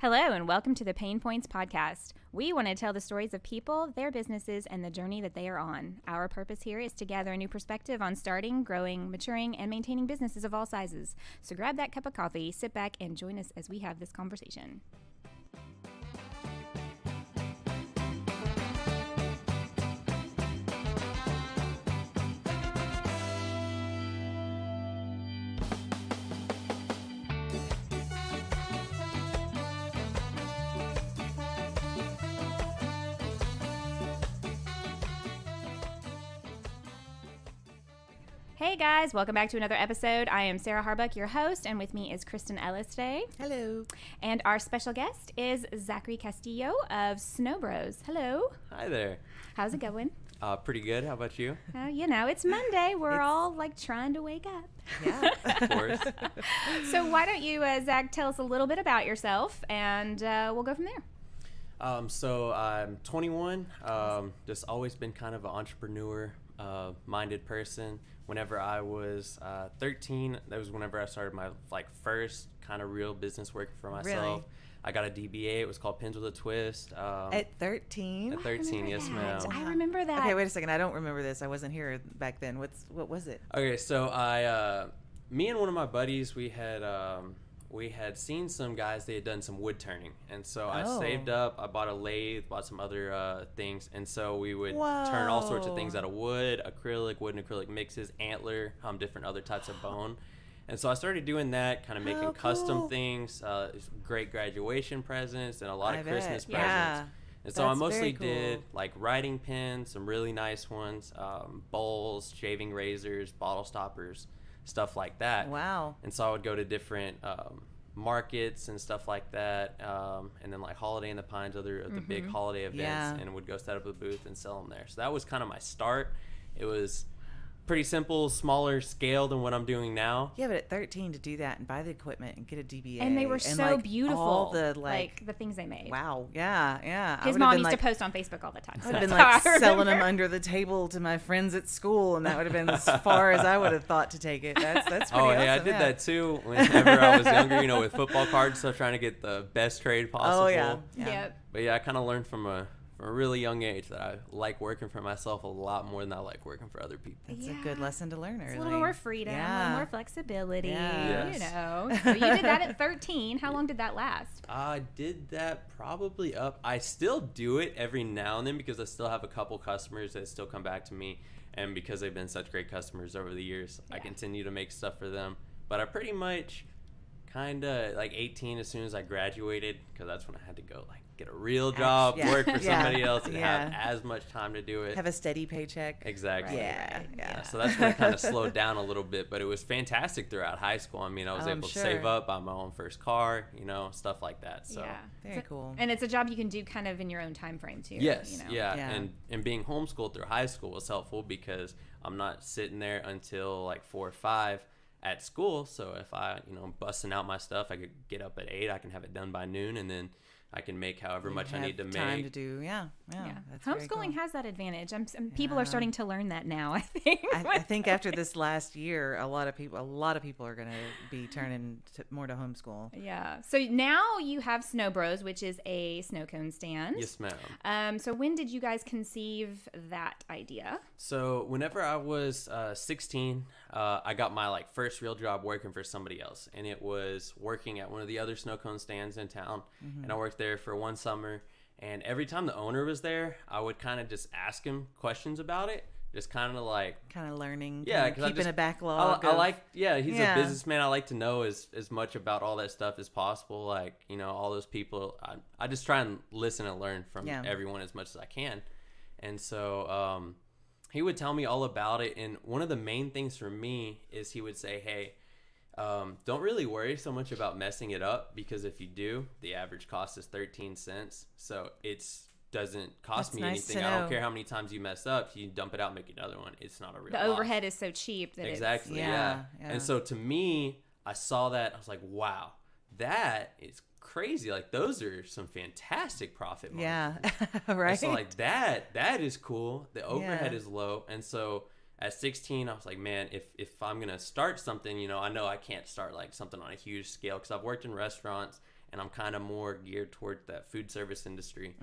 Hello and welcome to the PaynePoints Podcast. We want to tell the stories of people, their businesses, and the journey that they are on. Our purpose here is to gather a new perspective on starting, growing, maturing, and maintaining businesses of all sizes. So grab that cup of coffee, sit back, and join us as we have this conversation. Hey guys, welcome back to another episode. I am Sarah Harbuck, your host, and with me is Kristin Ellis today. Hello. And our special guest is Zachary Castillo of SnoBros. Hello. Hi there. How's it going? Pretty good. How about you? It's Monday. We're all like trying to wake up. Yeah. Of course. So why don't you, Zach, tell us a little bit about yourself, and we'll go from there. So I'm 21. Just always been kind of an entrepreneur minded person. Whenever I was 13, that was whenever I started my first kind of real business working for myself. Really? I got a DBA. It was called Pins with a Twist. At 13? At 13, yes, ma'am. I remember that. Okay, wait a second. I don't remember this. I wasn't here back then. What was it? Okay, so me and one of my buddies, we had seen some guys, they had done some wood turning. And so I saved up, I bought a lathe, bought some other things. And so we would turn all sorts of things out of wood, wood and acrylic mixes, antler, different other types of bone. And so I started doing that, kind of making custom things, great graduation presents, and a lot of Christmas presents. Yeah. And so I That's mostly very cool. did like writing pens, some really nice ones, bowls, shaving razors, bottle stoppers, stuff like that. Wow. And so I would go to different markets and stuff like that, and then like Holiday in the Pines, other of the big holiday events, and would go set up a booth and sell them there. So that was kind of my start. It was pretty simple, smaller scale than what I'm doing now. Yeah, but at 13 to do that and buy the equipment and get a DBA. And they were so beautiful. All the the things they made. Wow. Yeah. His mom used to post on Facebook all the time. So I would have been that's how I selling remember. them under the table to my friends at school, and that would have been as far as I would have thought to take it. That's pretty awesome. Oh, yeah, I did that too whenever I was younger, with football cards, so trying to get the best trade possible. Oh, yeah. Yep. But yeah, I kind of learned from a really young age that I like working for myself a lot more than I like working for other people. It's a good lesson to learn early. It's a little more freedom, a little more flexibility, Yes. So you did that at 13. How long did that last? I did that probably up. I still do it every now and then because I still have a couple customers that still come back to me. And because they've been such great customers over the years, I continue to make stuff for them. But I pretty much kind of 18 as soon as I graduated, because that's when I had to go get a real job, work for somebody else, and have as much time to do it. Have a steady paycheck. Exactly. Right. Yeah. So that's when it kind of slowed down a little bit, but it was fantastic throughout high school. I mean, I was able to save up, buy my own first car, stuff like that. So Very cool. And it's a job you can do kind of in your own time frame too. Yes. Yeah. And being homeschooled through high school was helpful because I'm not sitting there until 4 or 5 at school. So if I, busting out my stuff, I could get up at 8, I can have it done by noon, and then I can make however much I need to make. Time to do, yeah. That's very Homeschooling cool. has that advantage. People are starting to learn that now, I think. I think after this last year, a lot of people are going to be turning more to homeschool. Yeah. So now you have SnoBros, which is a snow cone stand. Yes, ma'am. So when did you guys conceive that idea? So whenever I was 16, I got my first real job working for somebody else, and it was working at one of the other snow cone stands in town. And I worked there for one summer, and every time the owner was there, I would kind of just ask him questions about it, just kind of learning, keeping a backlog. He's a businessman. I like to know as much about all that stuff as possible, all those people. I just try and listen and learn from everyone as much as I can. And so he would tell me all about it, and one of the main things for me is he would say, hey, don't really worry so much about messing it up, because if you do, the average cost is 13 cents. So it doesn't cost me anything. I don't care how many times you mess up. You dump it out, make another one. It's not a real The overhead is so cheap that exactly. Yeah. And so to me, I saw that. I was like, wow, that is crazy. Those are some fantastic profit margins. Yeah. Right. And so that is cool. The overhead is low. And so at 16, I was like, man, if I'm going to start something, I know I can't start something on a huge scale, because I've worked in restaurants and I'm kind of more geared towards that food service industry.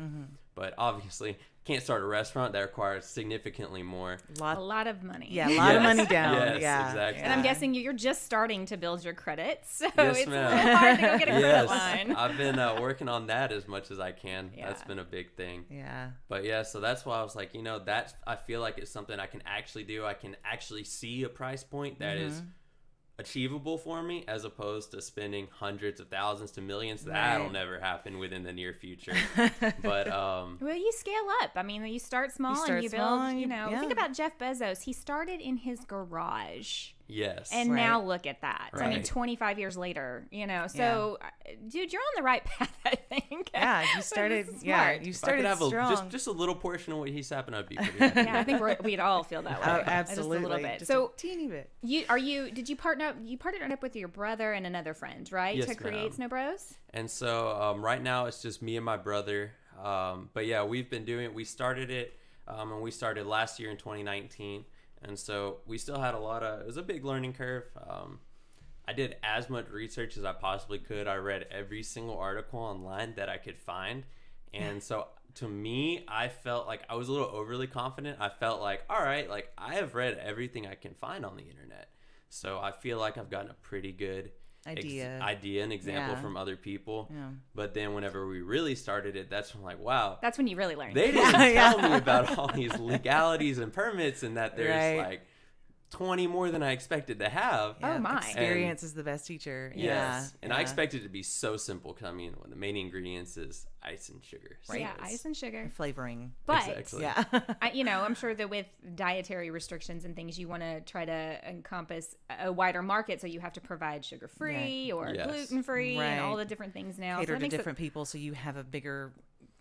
But obviously, can't start a restaurant. That requires significantly more. A lot of money. Yeah, a lot of money down. Yes, exactly. And I'm guessing you're just starting to build your credits, so yes, it's ma'am. a little hard to go get a credit line. I've been working on that as much as I can. Yeah. That's been a big thing. Yeah. But yeah, so that's why I was like, that's, I feel like it's something I can actually do. I can actually see a price point that is achievable for me, as opposed to spending hundreds of thousands to millions. That'll never happen within the near future. But well, you scale up. I mean, you start small and you build. Think about Jeff Bezos. He started in his garage. Yes. And now look at that. Right. I mean, 25 years later, so dude, you're on the right path, I think. Yeah, you started. You started if I could have strong. just a little portion of what he's happened, I'd be pretty happy. Yeah, I think we'd all feel that way. Oh, absolutely. Just a little bit. Just so a teeny bit. Did you partner up with your brother and another friend, right? Yes, to create SnoBros? And so right now it's just me and my brother. But yeah, we've been doing it. We started it, and we started last year in 2019. And so we still had it was a big learning curve. I did as much research as I possibly could. I read every single article online that I could find. And so to me, I felt like I was a little overly confident. I felt like, all right, like I have read everything I can find on the internet. So I feel like I've gotten a pretty good idea and example from other people. Yeah. But then whenever we really started it, that's when I'm like, wow. That's when you really learned. They didn't tell me about all these legalities and permits, and that there's like 20 more than I expected to have. Oh my. Experience is the best teacher. Yes. And I expected it to be so simple, because I mean, one of the main ingredients is ice and sugar. Right. Yeah, ice and sugar. And flavoring. But exactly. I'm sure that with dietary restrictions and things, you want to try to encompass a wider market, so you have to provide sugar-free or gluten-free and all the different things now. Cater to different people, so you have a bigger...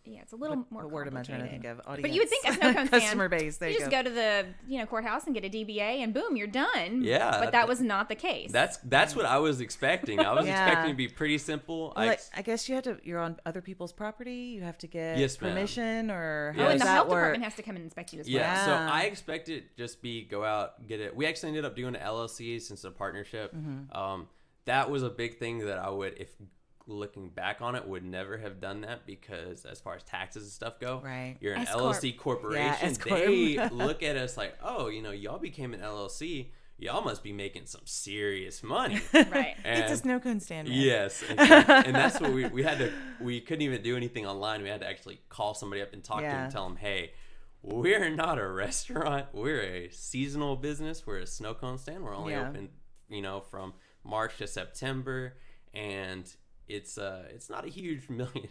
Yeah, it's a little more complicated. Word am I trying to think of? Audience. But you would think a snow cone stand, customer base. There you just go to the courthouse and get a DBA, and boom, you're done. Yeah, but that was not the case. That's what I was expecting. I was expecting to be pretty simple. I guess you're on other people's property. You have to get permission, or how and does the that health work? department has to come and inspect you as well. Yeah, so I expected just go out, get it. We actually ended up doing an LLC since a partnership. That was a big thing that I would, if looking back on it, would never have done that, because as far as taxes and stuff go, you're an LLC corporation. They look at us like, oh, y'all became an LLC, y'all must be making some serious money. Right. And it's a snow cone stand, man. Yes. And that's what we couldn't even do anything online. We had to actually call somebody up and talk to them and tell them, hey, we're not a restaurant, we're a seasonal business, we're a snow cone stand, we're only open from March to September, and it's not a huge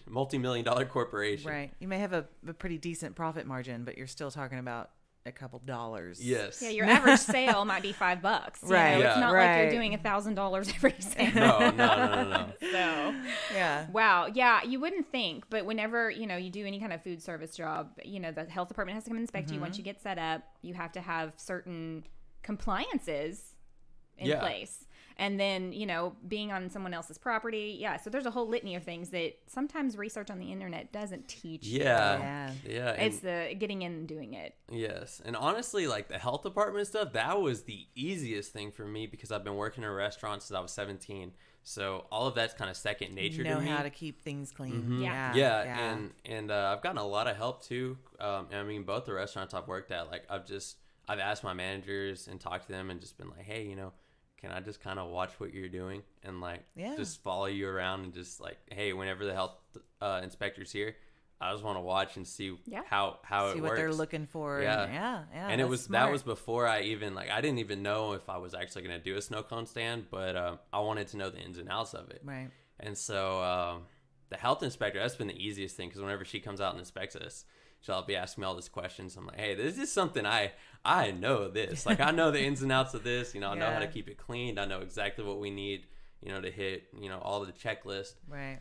multi-million-dollar corporation. Right. You may have a pretty decent profit margin, but you're still talking about a couple dollars. Yes. Yeah, your average sale might be $5. Right. It's not like you're doing $1,000 every sale. No. So, yeah. Wow. Yeah, you wouldn't think, but whenever, you do any kind of food service job, the health department has to come and inspect you. Once you get set up, you have to have certain compliances in place. And then, being on someone else's property. Yeah. So there's a whole litany of things that sometimes research on the internet doesn't teach you. Yeah. It's the getting in and doing it. Yes. And honestly, like the health department stuff, that was the easiest thing for me, because I've been working in a restaurant since I was 17. So all of that's kind of second nature to me. Know how to keep things clean. Mm-hmm. Yeah. And I've gotten a lot of help too. I mean, both the restaurants I've worked at, like I've asked my managers and talked to them and just been like, hey, can I just kind of watch what you're doing and just follow you around and just like, hey, whenever the health inspector's here, I just want to watch and see how it works. See what they're looking for. Yeah. And that was before I even I didn't even know if I was actually going to do a snow cone stand, but I wanted to know the ins and outs of it. Right. And so the health inspector, that's been the easiest thing, because whenever she comes out and inspects us, she'll be asking me all these questions. I'm like, hey, this is something I know this. Like, I know the ins and outs of this. I know how to keep it clean. I know exactly what we need, to hit, all of the checklist. Right.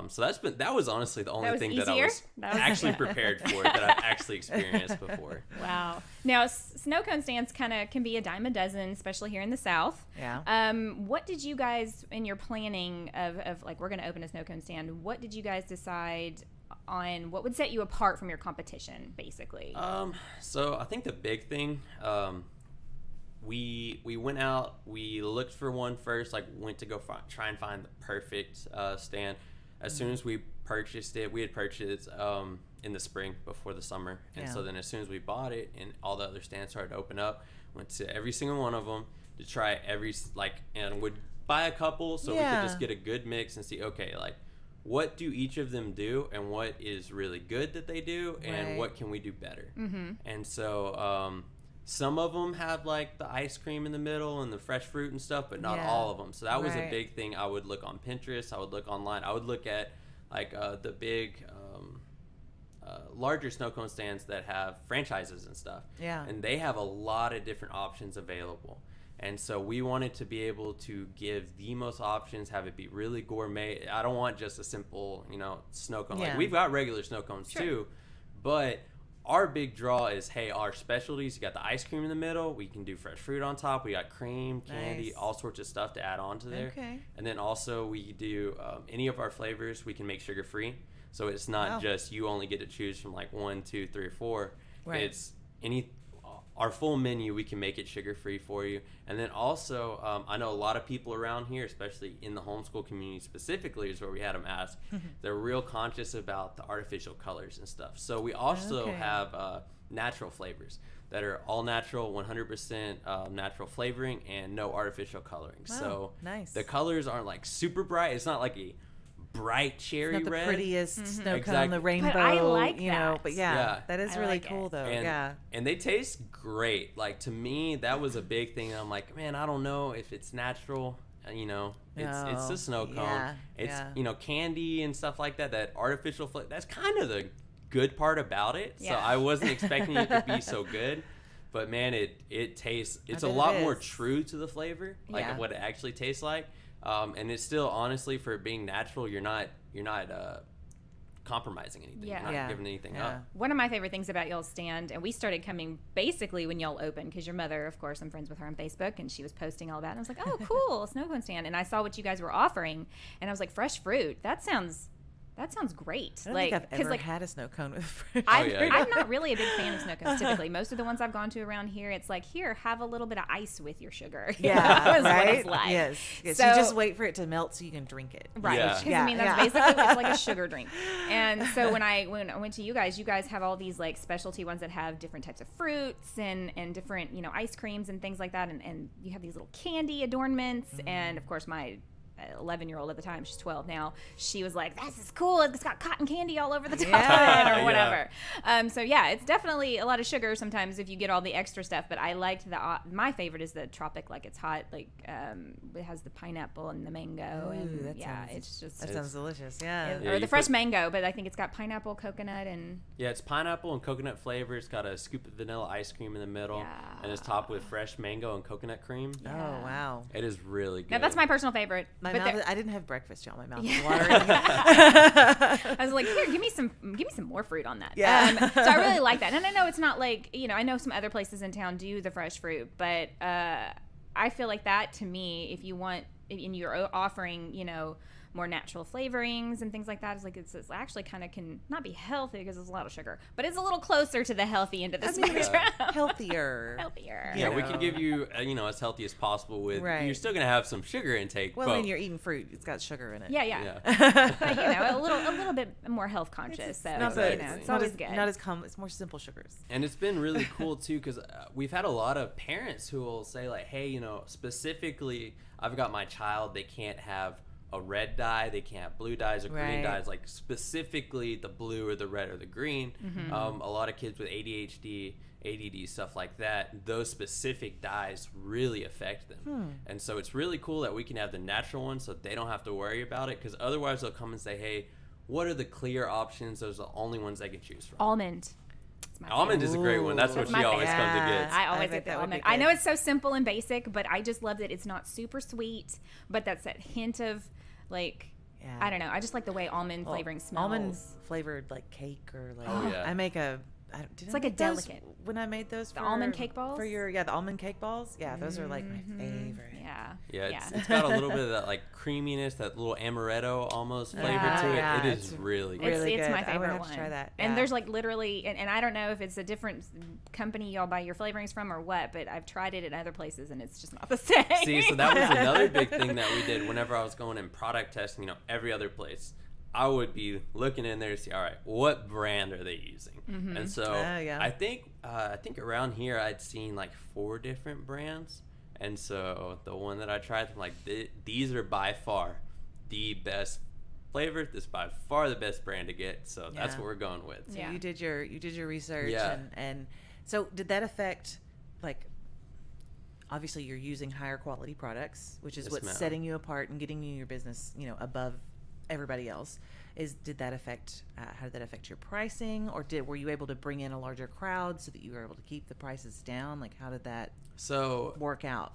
So that was honestly the only thing that I was actually prepared for, that I've actually experienced before. Wow. Now, snow cone stands can be a dime a dozen, especially here in the South. Yeah. What did you guys, in your planning of like, we're going to open a snow cone stand, what did you guys decide on what would set you apart from your competition, basically? So I think the big thing, we went out, we looked for one first, went to go try and find the perfect stand. as soon as we purchased it, we had purchased in the spring before the summer. And so then as soon as we bought it and all the other stands started to open up, went to every single one of them to try and would buy a couple so we could just get a good mix and see, okay, like, what do each of them do and what is really good that they do and what can we do better? And so some of them have like the ice cream in the middle and the fresh fruit and stuff, but not all of them. So that was a big thing. I would look on Pinterest. I would look online. I would look at like the big larger snow cone stands that have franchises and stuff. Yeah. And they have a lot of different options available. And so we wanted to be able to give the most options, have it be really gourmet. I don't want just a simple, snow cone. Like, we've got regular snow cones too, but our big draw is, hey, our specialties, you got the ice cream in the middle. We can do fresh fruit on top. We got cream, candy, all sorts of stuff to add on to there. Okay. And then also we do any of our flavors, we can make sugar-free. So it's not just you only get to choose from like 1, 2, 3, or 4. Right. It's our full menu, we can make it sugar-free for you. And then also, I know a lot of people around here, especially in the homeschool community specifically, is where we had them ask. They're real conscious about the artificial colors and stuff. So we also have natural flavors that are all natural, 100% natural flavoring and no artificial coloring. Wow, so the colors aren't like super bright. It's not like a bright cherry red. It's not the prettiest snow cone, the rainbow, but I like that. But that is really cool though. And they taste great. Like, to me, that was a big thing. I'm like, man, I don't know if it's natural. It's a snow cone. It's candy and stuff like that. That artificial flavor. That's kind of the good part about it. So I wasn't expecting it to be so good. But man, it tastes. It's a lot more true to the flavor, like what it actually tastes like. And it's still, honestly, for it being natural, you're not compromising anything. You're not giving anything up. One of my favorite things about y'all's stand, and we started coming basically when y'all opened, because your mother, of course, I'm friends with her on Facebook, and she was posting all that, and I was like, oh, cool, snow cone stand. And I saw what you guys were offering, and I was like, fresh fruit, that sounds great. I don't think I've ever had a snow cone with fresh fruit. I'm not really a big fan of snow cones typically. Most of the ones I've gone to around here, it's like, here, have a little bit of ice with your sugar. Yeah, right? What it's like. Yes. So you just wait for it to melt so you can drink it. Right. Because I mean, that's basically it's like a sugar drink. And so when I went to you guys have all these like specialty ones that have different types of fruits and different ice creams and things like that, and you have these little candy adornments, and of course my 11-year-old at the time, she's 12 now, she was like, this is cool, it's got cotton candy all over the top of it or whatever. So it's definitely a lot of sugar sometimes if you get all the extra stuff, but I liked my favorite is the tropic, like it's hot, like it has the pineapple and the mango. Ooh, and that sounds delicious. Or the fresh mango, but I think it's got pineapple, coconut, and it's pineapple and coconut flavor. It's got a scoop of vanilla ice cream in the middle, and it's topped with fresh mango and coconut cream. Oh wow, it is really good. Now that's my personal favorite. I didn't have breakfast, y'all. My mouth was watering. I was like, here, give me some more fruit on that. So I really like that. And I know it's not like, I know some other places in town do the fresh fruit, but I feel like that, to me, if you want, and you're offering, more natural flavorings and things like that, it's actually kind of can not be healthy because there's a lot of sugar, but it's a little closer to the healthy end of the spectrum. Healthier. Yeah, we can give you as healthy as possible with. You're still gonna have some sugar intake. Well, when you're eating fruit, it's got sugar in it. But, a little bit more health conscious. It's always good. Not as it's more simple sugars. And it's been really cool too, because we've had a lot of parents who will say like, hey, specifically, I've got my child, they can't have a red dye, they can't have blue dyes or green dyes, like specifically the blue or the red or the green. A lot of kids with ADHD, ADD, stuff like that, those specific dyes really affect them. And so it's really cool that we can have the natural ones so they don't have to worry about it, because otherwise they'll come and say, hey, what are the clear options? Those are the only ones they can choose from. Almond. Almond is a great one. That's what she always comes to get. I always get the almond. I know it's so simple and basic, but I just love that it's not super sweet, but that's that hint of like, I don't know. I just like the way almond flavoring smells. Almond flavored like cake or like I make it's like a delicate. When I made those the almond cake balls? For the almond cake balls. Yeah, those are like my favorite. It's got a little bit of that like creaminess, that little amaretto almost flavor to it. It is really good. It's my favorite I would have one. To try that. And there's like literally, and I don't know if it's a different company y'all buy your flavorings from or what, but I've tried it at other places and it's just not the same. See, so that was another big thing that we did whenever I was going in product testing, every other place. I would be looking in there to see, all right, what brand are they using? And so I think around here I'd seen like 4 different brands. And so the one that I tried, I'm like, these are by far the best flavor. This is by far the best brand to get. So that's what we're going with. So you did your research. And so did that affect, like, obviously you're using higher quality products, which is what's setting you apart and getting you your business, above everybody else. Did that affect, how did that affect your pricing, or were you able to bring in a larger crowd so that you were able to keep the prices down? Like, how did that work out?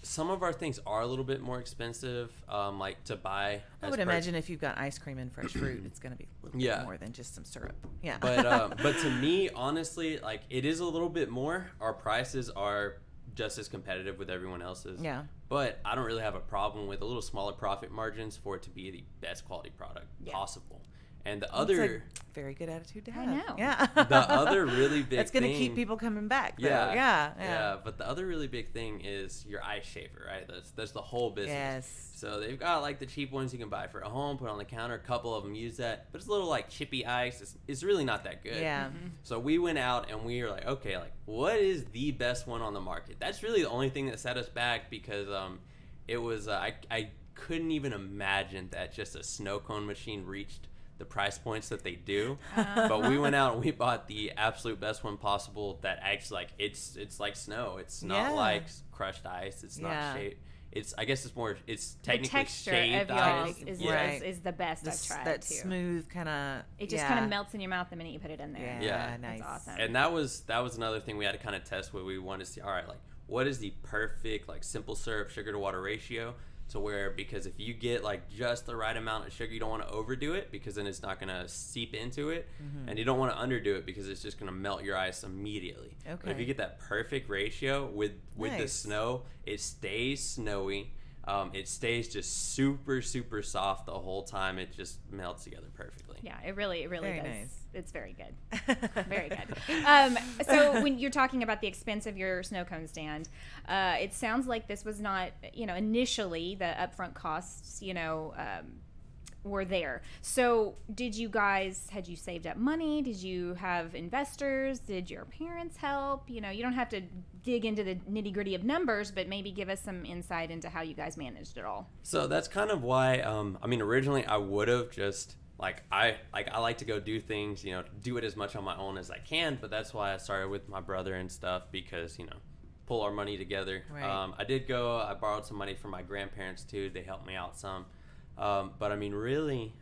Some of our things are a little bit more expensive, like to buy. I would imagine if you've got ice cream and fresh fruit, it's going to be a little bit more than just some syrup. Yeah. But to me, honestly, like, it is a little bit more. Our prices are just as competitive with everyone else's. Yeah. But I don't really have a problem with a little smaller profit margins for it to be the best quality product possible. And the other very good attitude to have. I know. Yeah. The other really big that's going to keep people coming back, though. Yeah. But the other really big thing is your ice shaver, right? That's the whole business. Yes. So they've got like the cheap ones you can buy for a home, put on the counter. A couple of them use that, but it's a little like chippy ice. It's really not that good. Yeah. So we went out and we were like, okay, like, what is the best one on the market? That's really the only thing that set us back, because it was I couldn't even imagine that just a snow cone machine reached the price points that they do. But we went out and we bought the absolute best one possible that actually, like, it's like snow. It's not like crushed ice. It's not shaped. I guess it's technically shaved ice. Is the best I've tried. That smooth kind of. It just kind of melts in your mouth the minute you put it in there. Yeah, nice. That's awesome. And that was another thing we had to kind of test, where we wanted to see, all right, like, what is the perfect, like, simple syrup sugar to water ratio, to where, because if you get like just the right amount of sugar, you don't want to overdo it, because then it's not going to seep into it, and you don't want to underdo it, because it's just going to melt your ice immediately. Okay. But if you get that perfect ratio with the snow, it stays snowy. It stays just super, super soft the whole time. It just melts together perfectly. Yeah, it really very does. Nice. It's very good. Very good. So when you're talking about the expense of your snow cone stand, it sounds like this was not, initially the upfront costs, were there. So had you saved up money? Did you have investors? Did your parents help? You don't have to dig into the nitty gritty of numbers, but maybe give us some insight into how you guys managed it all. So that's kind of why, originally I would have just, I like to go do things, do it as much on my own as I can, but that's why I started with my brother and stuff, because, pull our money together. Right. I borrowed some money from my grandparents too. They helped me out some. But really,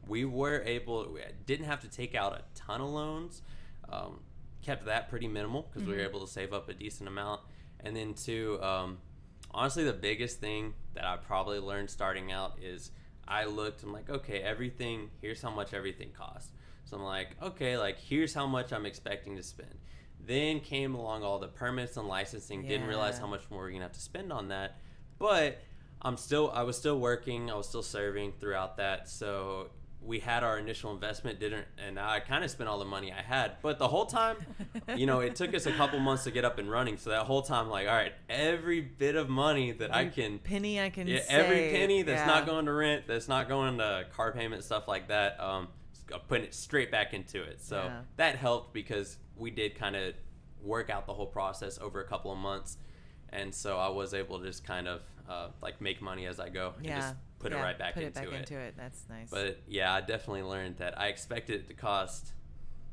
we didn't have to take out a ton of loans, kept that pretty minimal, because we were able to save up a decent amount. And then honestly, the biggest thing that I probably learned starting out is I'm like, okay, here's how much everything costs. So I'm like, okay, like, here's how much I'm expecting to spend. Then came along all the permits and licensing, didn't realize how much more we're gonna have to spend on that. But I was still working, I was still serving throughout that, so we had our initial investment, and I kind of spent all the money I had. But the whole time, it took us a couple months to get up and running. So that whole time, like, all right, every bit of money that every penny that's not going to rent, that's not going to car payment, stuff like that, putting it straight back into it. So that helped, because we did kind of work out the whole process over a couple of months. And so I was able to just kind of make money as I go, and just put it right back into it. That's nice. But I definitely learned that I expected it to cost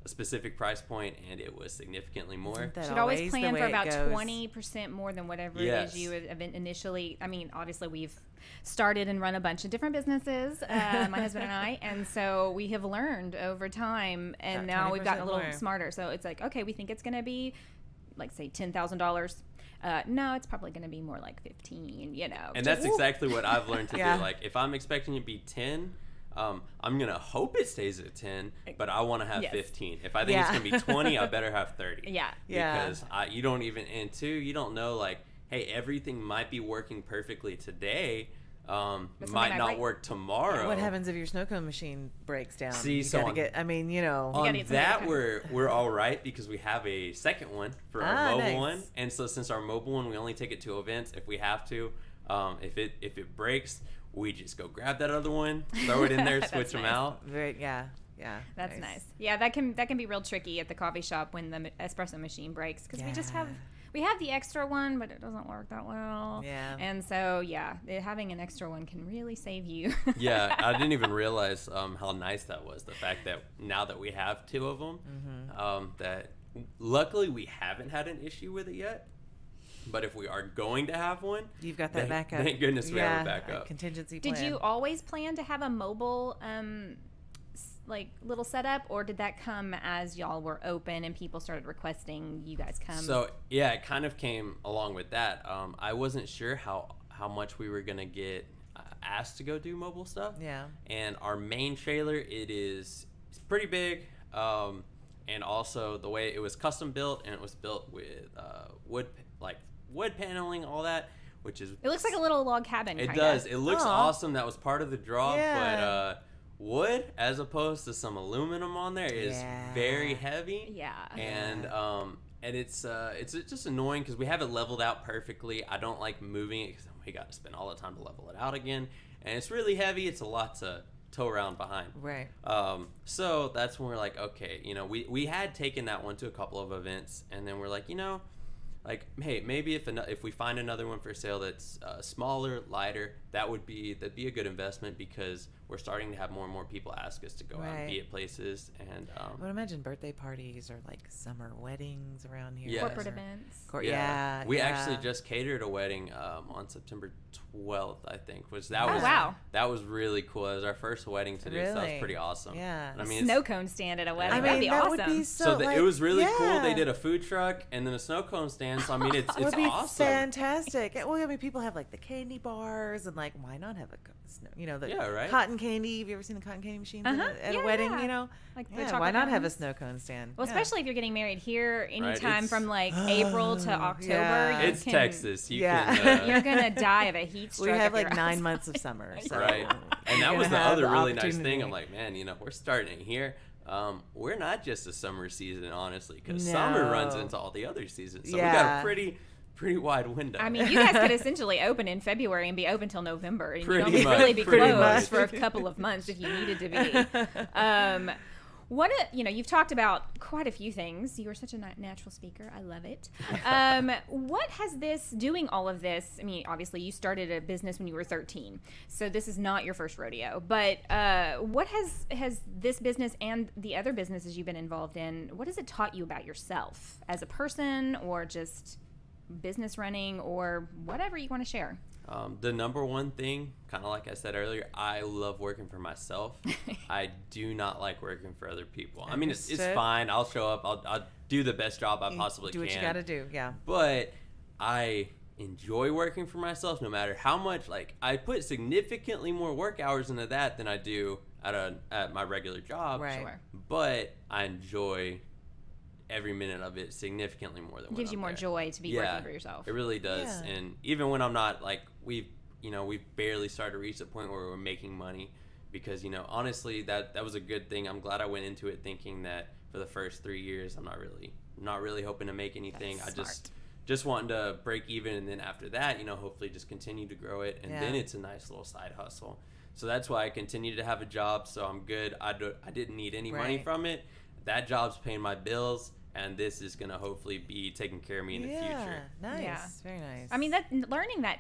a specific price point, and it was significantly more. You should always plan for about 20% more than whatever it is you have initially. Obviously we've started and run a bunch of different businesses, my husband and I, and so we have learned over time, and now we've gotten a little smarter. So it's like, okay, we think it's going to be, like, say $10,000. No, it's probably going to be more like 15, And that's exactly what I've learned to do. Like, if I'm expecting it to be 10, I'm going to hope it stays at 10, but I want to have 15. If I think it's going to be 20, I better have 30. Because you don't even, and two, you don't know, like, hey, everything might be working perfectly today, might not work tomorrow. What happens if your snow cone machine breaks down? See, so on that, we're all right, because we have a second one for our mobile one, and so since our mobile one, we only take it to events if we have to. If it breaks, we just go grab that other one, throw it in there, switch them out. Yeah. That's nice. Yeah, that can be real tricky at the coffee shop when the espresso machine breaks, because we have the extra one, but it doesn't work that well. Yeah. And so, having an extra one can really save you. Yeah, I didn't even realize how nice that was. The fact that now that we have 2 of them, that luckily we haven't had an issue with it yet. But if we are going to have one, you've got that backup. Thank goodness we have a backup. Contingency plan. Did you always plan to have a mobile like little setup, or did that come as y'all were open and people started requesting you guys come? So yeah, it kind of came along with that. I wasn't sure how much we were gonna get asked to go do mobile stuff. Yeah. And our main trailer, it's pretty big, and also the way it was custom built, and it was built with wood paneling, all that, which is it looks like a little log cabin. It does. It looks awesome. That was part of the draw, but wood as opposed to some aluminum on there is very heavy. Yeah. And it's just annoying because we have it leveled out perfectly. I don't like moving it because we got to spend all the time to level it out again, and it's really heavy. It's a lot to tow around behind. Right. So that's when we're like, okay, we had taken that one to a couple of events, and then we're like, hey, maybe if we find another one for sale that's smaller, lighter, that'd be a good investment, because we're starting to have more and more people ask us to go out and be at places. And I would imagine birthday parties or like summer weddings around here. Yes. Corporate events. We actually just catered a wedding on September 12th, I think. That was really cool. It was our first wedding to do, so that was pretty awesome. Yeah. I mean, snow cone stand at a wedding. That'd be that awesome. Would be it was really cool. They did a food truck and then a snow cone stand. So I mean, it's would be awesome. Fantastic. Well, I mean, people have like the candy bars, and like, why not have the cotton candy? Have you ever seen the cotton candy machines at a wedding? Like why not have a snow cone stand? Well, especially if you're getting married here, anytime from like April to October. It's Texas. You're gonna die of a heat stroke. We have like 9 months of summer, so. Right? And that was the other really nice thing. I'm like, man, we're starting here. We're not just a summer season, honestly, because summer runs into all the other seasons. So we got a pretty wide window. I mean, you guys could essentially open in February and be open till November, and you don't really be closed for a couple of months if you needed to be. You've talked about quite a few things. You are such a natural speaker. I love it. What has doing all of this, I mean, obviously you started a business when you were 13, so this is not your first rodeo, but what has this business and the other businesses you've been involved in, what has it taught you about yourself as a person, or just business running, or whatever you want to share? The number one thing, kind of like I said earlier, I love working for myself. I do not like working for other people. I mean, it's fine. I'll show up. I'll do the best job I possibly can. Do what you got to do, yeah. But I enjoy working for myself, no matter how much. Like, I put significantly more work hours into that than I do at my regular job. Right. Sure. But I enjoy every minute of it significantly more than it gives you more joy to be working for yourself. It really does. Yeah. And even when I'm not, like, we've barely started to reach the point where we're making money, because honestly that was a good thing. I'm glad I went into it thinking that for the first 3 years I'm not really hoping to make anything. That's smart. just wanting to break even, and then after that hopefully just continue to grow it, and then it's a nice little side hustle. So that's why I continue to have a job, so I'm good. I didn't need any money from it. That job's paying my bills, and this is going to hopefully be taking care of me in the future. Nice. Yeah. Very nice. I mean, learning that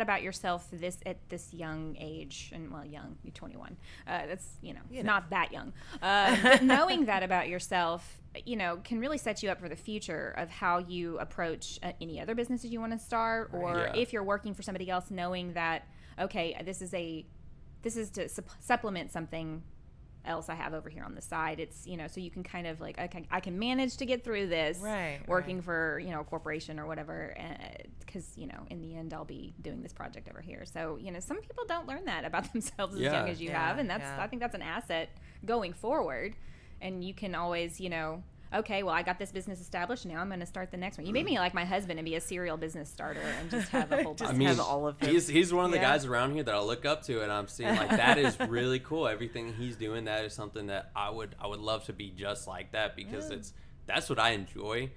about yourself at this young age, and young, you're 21. That's, not that young. But knowing that about yourself, can really set you up for the future of how you approach any other businesses you want to start, or if you're working for somebody else, knowing that, okay, this is to supplement something else I have over here on the side. It's, so you can kind of like, I can manage to get through this working for, a corporation or whatever, because, in the end I'll be doing this project over here. So, some people don't learn that about themselves as young as you have. And I think that's an asset going forward. And you can always, okay, well, I got this business established. Now I'm going to start the next one. You made me like my husband and be a serial business starter and just have a whole have all of them. He's one of the guys around here that I look up to, and I'm seeing like that is really cool. Everything he's doing, that is something that I would love to be just like that, because that's what I enjoy.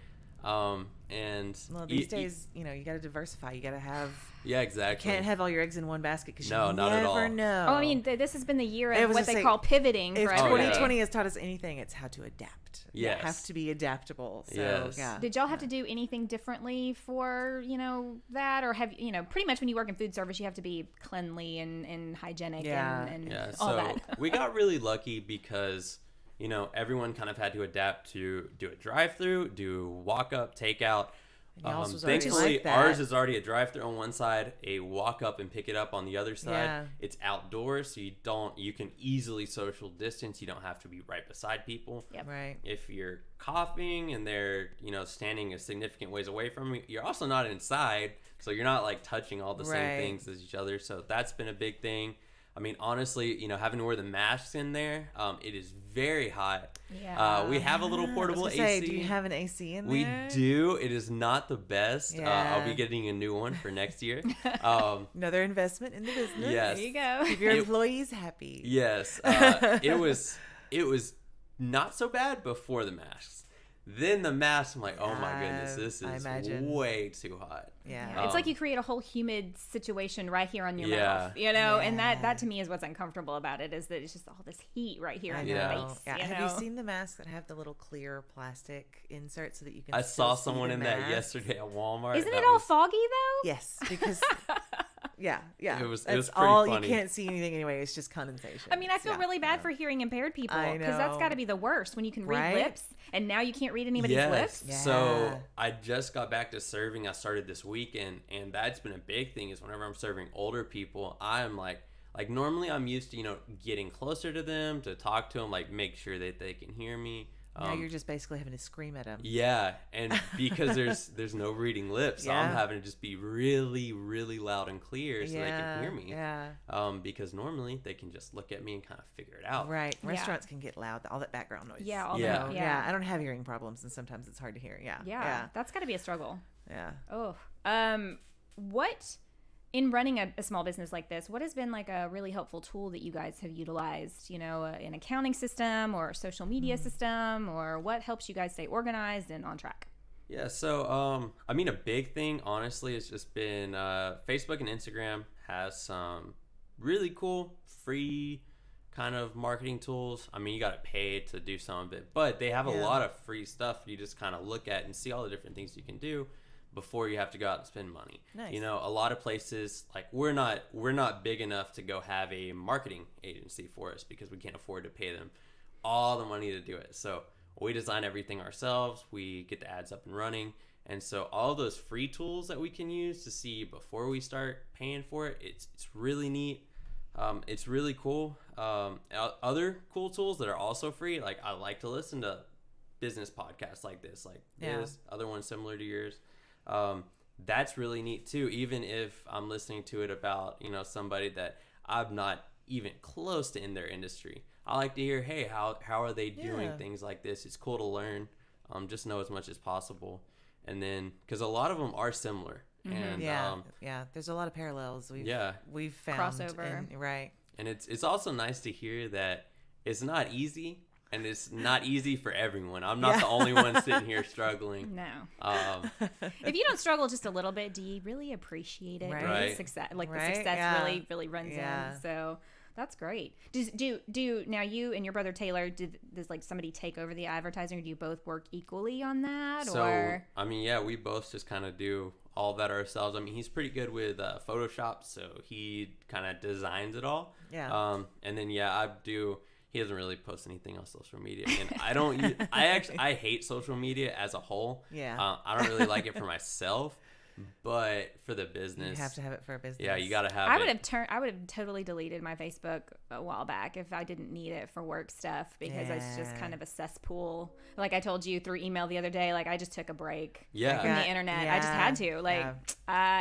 And these days, you got to diversify. You got to have. Yeah, exactly. You can't have all your eggs in one basket because not at all. never know. Oh, I mean, this has been the year of what they call pivoting. If for 2020 has taught us anything, it's how to adapt. Yes. You have to be adaptable. So, yeah. Did y'all have to do anything differently for, that? Or have, pretty much when you work in food service, you have to be cleanly and hygienic and all that. We got really lucky because, everyone kind of had to adapt to do a drive-through, do walk-up, takeout. Thankfully, ours is already a drive-through on one side, a walk-up and pick it up on the other side. Yeah. It's outdoors, so you can easily social distance. You don't have to be right beside people. Yep. Right. If you're coughing and they're, standing a significant ways away from you, you're also not inside, so you're not like touching all the same things as each other. So that's been a big thing. I mean, honestly, having to wear the masks in there, it is very hot. Yeah. We have a little portable AC. Do you have an AC in there? We do. It is not the best. Yeah. I'll be getting a new one for next year. Another investment in the business. Yes. There you go. Keep your employees happy. Yes. It was not so bad before the masks. Then the mask, I'm like, oh my goodness, this is way too hot. Yeah. It's like you create a whole humid situation right here on your mouth, and that to me is what's uncomfortable about it, is that it's just all this heat right here in your face. Yeah. Have you seen the masks that have the little clear plastic insert so that you can I saw someone in that yesterday at Walmart. Isn't it all foggy though? Yes, because yeah. It was that's pretty all funny. You can't see anything anyway. It's just condensation. I mean, I feel really bad for hearing impaired people, I know. because that's got to be the worst when you can read lips and now you can't read anybody's lips. Yeah. So I just got back to serving. I started this weekend, and that's been a big thing. Is whenever I'm serving older people, I'm like normally I'm used to getting closer to them to talk to them, like make sure that they can hear me. Now you're just basically having to scream at them. Yeah, and because there's no reading lips, so I'm having to just be really, really loud and clear so they can hear me. Yeah. Because normally they can just look at me and kind of figure it out. Right. Restaurants can get loud, all that background noise. Yeah. All Yeah. that. Yeah. I don't have hearing problems, and sometimes it's hard to hear. Yeah. Yeah. That's got to be a struggle. Yeah. Oh. What, in running a small business like this, what has been like a really helpful tool that you guys have utilized, an accounting system or a social media system, or what helps you guys stay organized and on track? Yeah, so I mean, a big thing honestly has just been Facebook and Instagram has some really cool free kind of marketing tools. I mean, you got to pay to do some of it, but they have a lot of free stuff you just kind of look at and see all the different things you can do before you have to go out and spend money. Nice. A lot of places, like we're not big enough to go have a marketing agency for us because we can't afford to pay them all the money to do it. So we design everything ourselves. We get the ads up and running. And so all those free tools that we can use to see before we start paying for it, it's really neat. It's really cool. Other cool tools that are also free, like I like to listen to business podcasts like this, this, other ones similar to yours. That's really neat too, even if I'm listening to it about somebody that I'm not even close to in their industry. I like to hear, hey, how are they doing things like this? It's cool to learn. Just know as much as possible, and then because a lot of them are similar. And there's a lot of parallels we've found crossover, right? And it's also nice to hear that it's not easy. And it's not easy for everyone. I'm not the only one sitting here struggling. No. If you don't struggle just a little bit, do you really appreciate it? Right. The success really, really runs in. So that's great. Do now you and your brother Taylor, does like somebody take over the advertising, or do you both work equally on that? So, I mean, we both just kind of do all that ourselves. I mean, he's pretty good with Photoshop, so he kind of designs it all. Yeah. And then, I do... He doesn't really post anything on social media, and I don't. I hate social media as a whole. Yeah. I don't really like it for myself, but for the business, you have to have it for a business. Yeah, you gotta have. I would have totally deleted my Facebook a while back if I didn't need it for work stuff, because it's just kind of a cesspool. Like I told you through email the other day, like I just took a break from the internet. I just had to.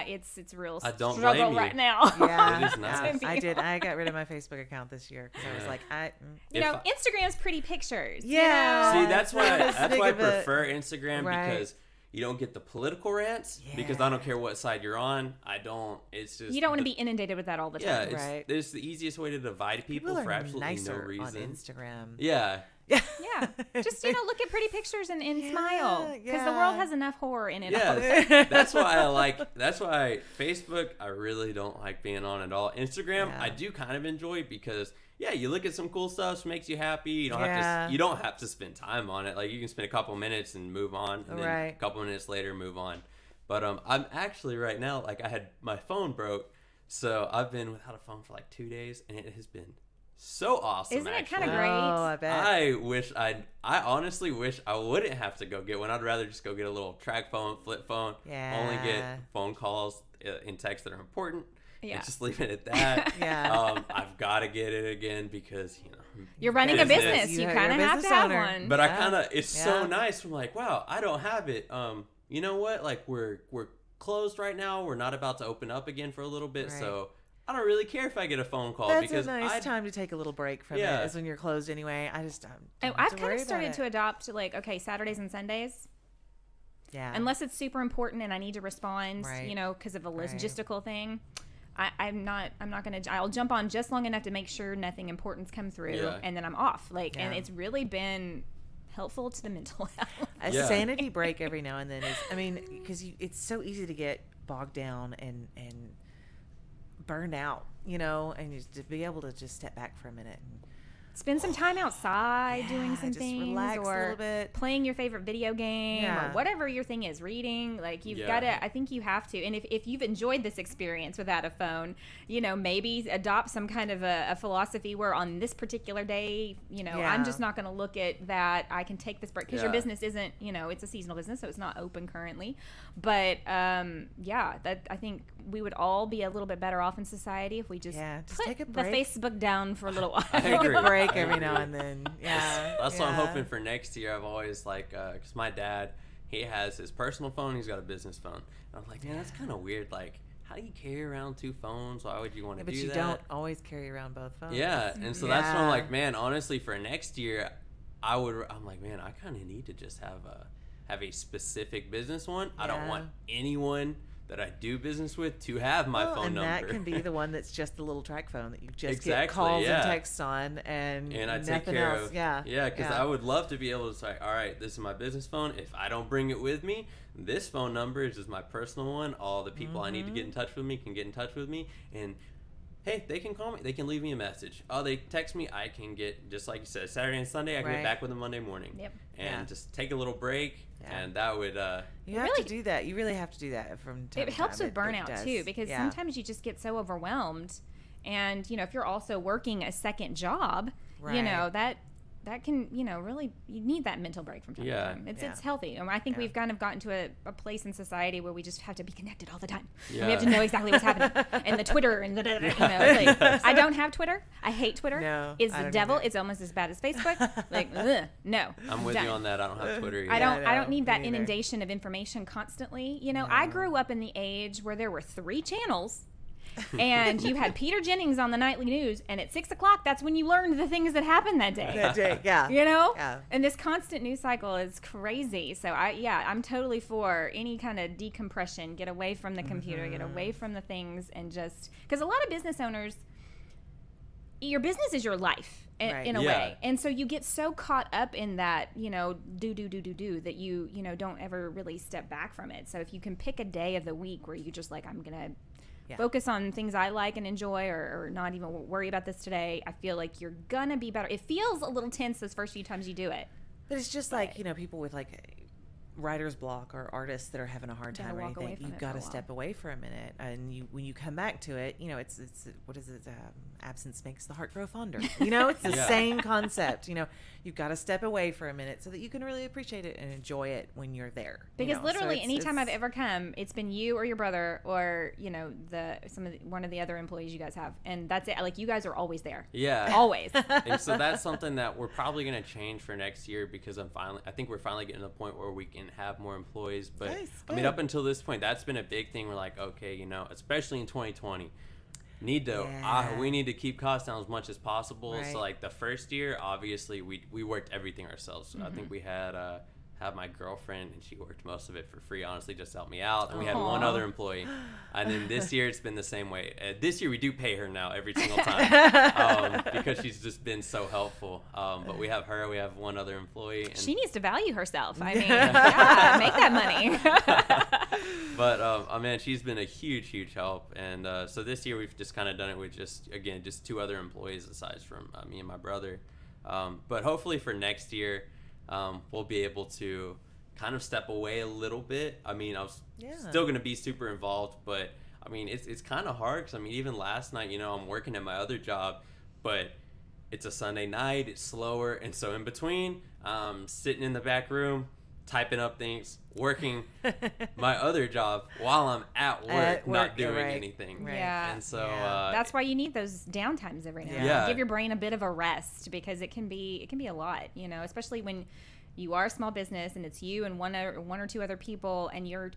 It's real struggle right now. Yeah, it is nice. I did. I got rid of my Facebook account this year because I was like, Instagram's pretty pictures. Yeah. See, that's why I prefer Instagram, because you don't get the political rants, because I don't care what side you're on. It's just... You don't want to be inundated with that all the time. Yeah, it's the easiest way to divide people for absolutely no reason. on Instagram. Yeah. Yeah. Just, look at pretty pictures and smile. Because the world has enough horror in it. Yeah. That's why Facebook, I really don't like being on at all. Instagram, I do kind of enjoy because, you look at some cool stuff, makes you happy. You don't have to spend time on it. Like, you can spend a couple minutes and move on. And then a couple minutes later, move on. But I'm actually right now, like, my phone broke. So I've been without a phone for like 2 days, and it has been so awesome. Isn't it kind of great? Oh, I bet. I honestly wish I wouldn't have to go get one. I'd rather just go get a little track phone, flip phone. Yeah. Only get phone calls and texts that are important. Yeah. And just leave it at that. I've got to get it again because, you're running a business. You kind of have to have one. But I kind of, it's so nice. I'm like, wow, I don't have it. You know what? Like, we're closed right now. We're not about to open up again for a little bit, so I don't really care if I get a phone call. That's because a nice time to take a little break from it, is when you're closed anyway. I've kind of started to adopt, like, okay, Saturdays and Sundays. Yeah. Unless it's super important and I need to respond, because of a logistical thing. I'm not gonna. I'll jump on just long enough to make sure nothing important's come through, and then I'm off. And it's really been helpful to the mental health. A sanity break every now and then because it's so easy to get bogged down and burned out, and just to be able to just step back for a minute and spend some time outside doing some things, relax or a little bit, playing your favorite video game, or whatever your thing is, reading. Like, you've got to, I think you have to. And if you've enjoyed this experience without a phone, maybe adopt some kind of a philosophy where on this particular day, I'm just not going to look at that. I can take this break because your business isn't, it's a seasonal business, so it's not open currently. But that I think we would all be a little bit better off in society if we just put take a the break. Facebook down for a little while. I agree. Take a break every now and then. That's what I'm hoping for next year. I've always because my dad, he has his personal phone, he's got a business phone. And I'm like, man, that's kind of weird. Like, how do you carry around 2 phones? Why would you want to do that? But you don't always carry around both phones. Yeah, and so that's what I'm like, man, honestly, for next year, I'm like, man, I kind of need to just have a specific business one. I don't want anyone that I do business with to have my phone number. And that can be the one that's just the little track phone that you just get calls and texts on, and I take care of. Because I would love to be able to say, all right, this is my business phone. If I don't bring it with me, this phone number is just my personal one. All the people I need to get in touch with me can get in touch with me, and hey, they can call me. They can leave me a message. Oh, they text me. I can get, just like you said, Saturday and Sunday, I can get back with them Monday morning. Yep. And just take a little break, and that would... you have to do that. You really have to do that from time to time. It helps with burnout, too, because sometimes you just get so overwhelmed. And, if you're also working a second job, that can, really, you need that mental break from time to time. It's healthy. And I think we've kind of gotten to a place in society where we just have to be connected all the time. And we have to know exactly what's happening. And the Twitter and I don't have Twitter. I hate Twitter. No, it's the devil. It's almost as bad as Facebook. No. I'm with you on that. I don't have Twitter either. I don't need that inundation of information constantly. I grew up in the age where there were 3 channels. And you had Peter Jennings on the nightly news, and at 6 o'clock, that's when you learned the things that happened that day. And this constant news cycle is crazy. So I'm totally for any kind of decompression. Get away from the computer, get away from the things, and just because a lot of business owners, your business is your life in a way, and so you get so caught up in that do that you don't ever really step back from it. So if you can pick a day of the week where you just like, I'm gonna focus on things I like and enjoy, or not even worry about this today, I feel like you're gonna be better. It feels a little tense those first few times you do it, but it's just like people with like writer's block or artists that are having a hard time or anything. You've got to step away for a minute, and when you come back to it, it's what is it? Absence makes the heart grow fonder. It's the same concept. You've got to step away for a minute so that you can really appreciate it and enjoy it when you're there. Because literally, anytime I've ever come, it's been you or your brother or one of the other employees you guys have, and that's it. Like, you guys are always there. Yeah, always. And so that's something that we're probably going to change for next year, because I think we're finally getting to the point where we can have more employees. But up until this point, that's been a big thing. We're like, okay, especially in 2020. We need to keep costs down as much as possible. So like the first year, obviously we worked everything ourselves. So I think we had have my girlfriend, and she worked most of it for free, honestly, just to help me out. And we had one other employee. And then this year, it's been the same way. This year, we do pay her now every single time because she's just been so helpful. But we have her. We have one other employee. And she needs to value herself. I mean, yeah, make that money. But, man, she's been a huge, huge help. And so this year, we've just kind of done it with just 2 other employees aside from me and my brother. But hopefully for next year, we'll be able to kind of step away a little bit. I mean, I was still going to be super involved, but I mean, it's kind of hard because I mean, even last night, I'm working at my other job, but it's a Sunday night, it's slower. And so in between, sitting in the back room, typing up things, working my other job while I'm at work, not doing anything. Right. Yeah. And so that's why you need those downtimes every now and then. Give your brain a bit of a rest because it can be a lot, especially when you are a small business and it's you and one or two other people and you're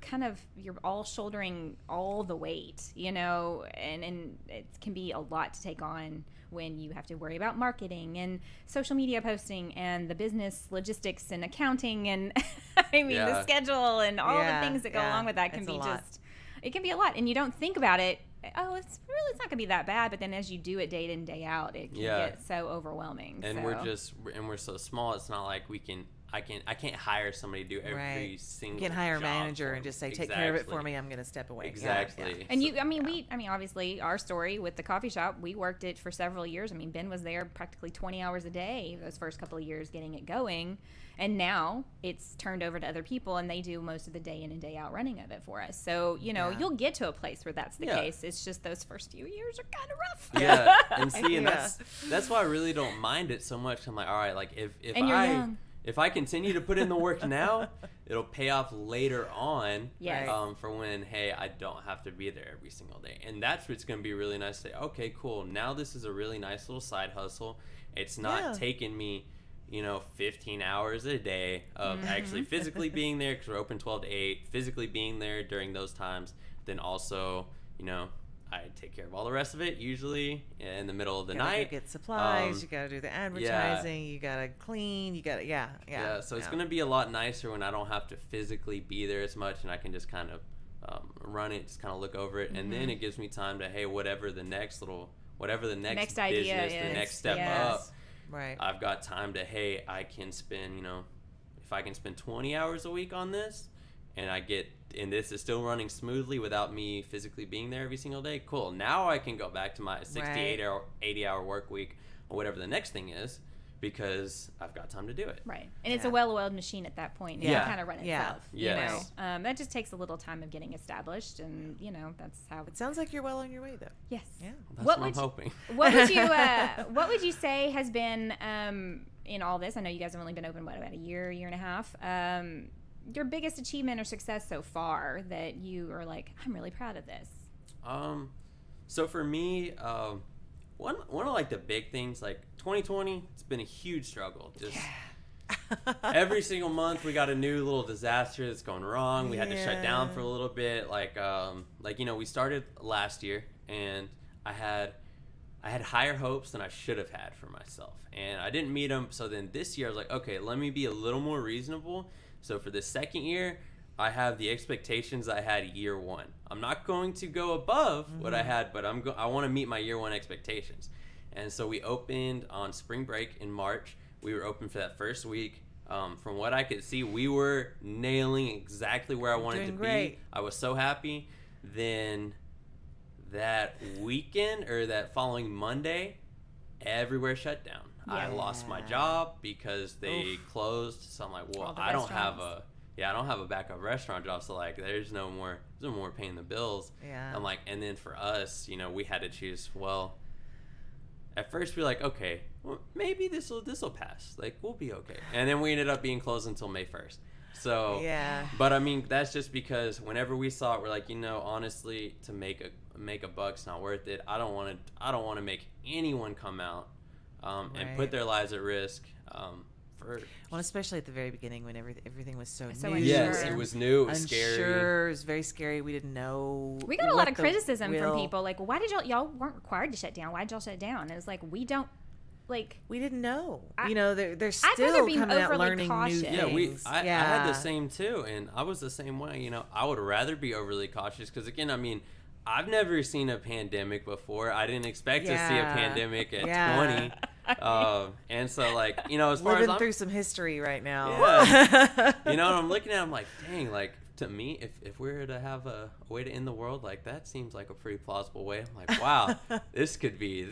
all shouldering all the weight, and it can be a lot to take on when you have to worry about marketing and social media posting and the business logistics and accounting and the schedule and all the things that go along with that can be it can be a lot, and you don't think about it. Oh, it's not gonna be that bad, but then as you do it day in, day out, it can get so overwhelming. And we're so small. It's not like I can't hire somebody to do every single. You can hire a manager and just say, take care of it for me. I'm going to step away. Exactly. Yeah. And obviously our story with the coffee shop, we worked it for several years. I mean, Ben was there practically 20 hours a day those first couple of years getting it going. And now it's turned over to other people and they do most of the day in and day out running of it for us. So, you'll get to a place where that's the case. It's just those first few years are kind of rough. Yeah. And see, and that's why I really don't mind it so much. I'm like, all right, like if I continue to put in the work now, it'll pay off later on for when, hey, I don't have to be there every single day. And that's what's going to be really nice to say, okay, cool. Now this is a really nice little side hustle. It's not taking me, 15 hours a day of actually physically being there because we're open 12 to 8, physically being there during those times. Then also, I take care of all the rest of it usually in the middle of the night. You get supplies, you got to do the advertising, you got to clean, you got to, so it's going to be a lot nicer when I don't have to physically be there as much and I can just kind of run it, just kind of look over it. And then it gives me time to, hey, whatever the next business, idea is, the next step up, right? I've got time to, hey, I can spend, if I can spend 20 hours a week on this, and this is still running smoothly without me physically being there every single day, cool. Now I can go back to my 80-hour work week or whatever the next thing is because I've got time to do it. Right. And it's a well-oiled machine at that point. And it kind of run itself. Yes. That just takes a little time of getting established, and, that's how it sounds like you're well on your way, though. Yes. Yeah. That's what I'm hoping. What would you say has been, in all this, I know you guys have only been open, about a year and a half, your biggest achievement or success so far that you are like, I'm really proud of this? So for me, one of like the big things, like 2020, it's been a huge struggle. Just every single month we got a new little disaster that's going wrong. We had to shut down for a little bit. We started last year and I had higher hopes than I should have had for myself, and I didn't meet them. So then this year I was like, okay, let me be a little more reasonable. So for the second year, I have the expectations I had year one. I'm not going to go above what I had, but I want to meet my year one expectations. And so we opened on spring break in March. We were open for that first week. From what I could see, we were nailing exactly where I wanted to be. I was so happy. Then that weekend or that following Monday, everywhere shut down. I lost my job because they closed. So I'm like, well, I don't have a backup restaurant job. So like, there's no more paying the bills. Yeah. I'm like, and then for us, we had to choose. Well, at first we're like, okay, well, maybe this will pass. Like, we'll be okay. And then we ended up being closed until May 1st. So but I mean, that's just because whenever we saw it, we're like, honestly, to make a buck's not worth it. I don't want to make anyone come out and put their lives at risk. Especially at the very beginning when everything was so new. Unsure. Yes, it was new. It was scary. It was very scary. We didn't know. We got a lot of criticism from people. Like, why did y'all weren't required to shut down? Why did y'all shut down? And it was like, we don't like we didn't know. They're still coming out learning cautious. new things. I had the same too, and I was the same way. I would rather be overly cautious because, again, I mean, I've never seen a pandemic before. I didn't expect to see a pandemic at 20. And so, like, as far living as through some history right now. Yeah. And I'm looking at it, I'm like, dang, like, to me, if we were to have a way to end the world, like, that seems like a pretty plausible way. I'm like, wow, this could be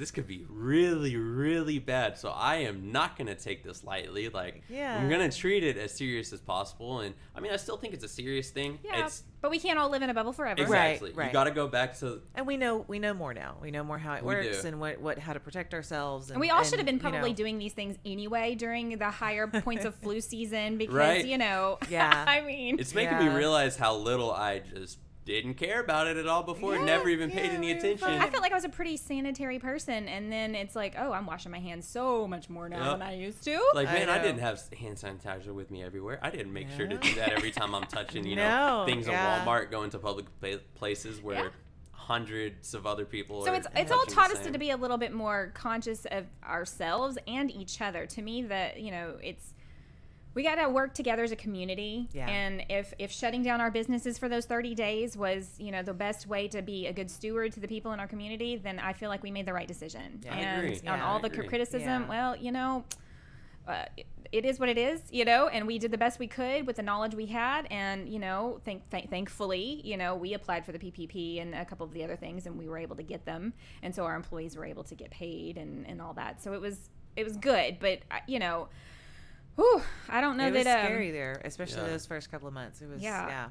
really, really bad. So I am not going to take this lightly. Like, I'm going to treat it as serious as possible. And I mean, I still think it's a serious thing. Yeah, but we can't all live in a bubble forever. Exactly. Right. You got to go back to. And we know more now. We know more how it works and how to protect ourselves. And we all should have been probably doing these things anyway during the higher points of flu season because, I mean. It's making me realize how little I just didn't care about it at all before. Never even paid any attention. I felt like I was a pretty sanitary person, and then it's like, oh, I'm washing my hands so much more now than I used to. Like, man, I didn't have hand sanitizer with me everywhere. I didn't make sure to do that every time I'm touching, things at Walmart, going to public places where hundreds of other people so it's all taught us to be a little bit more conscious of ourselves and each other. To me, that we got to work together as a community. Yeah. And if shutting down our businesses for those 30 days was, the best way to be a good steward to the people in our community, then I feel like we made the right decision. Yeah, and I agree. On all the criticism, it is what it is, and we did the best we could with the knowledge we had. And, thankfully, we applied for the PPP and a couple of the other things, and we were able to get them. And so our employees were able to get paid and all that. So it was good. But, whew, I don't know that. It was scary there, especially those first couple of months. It was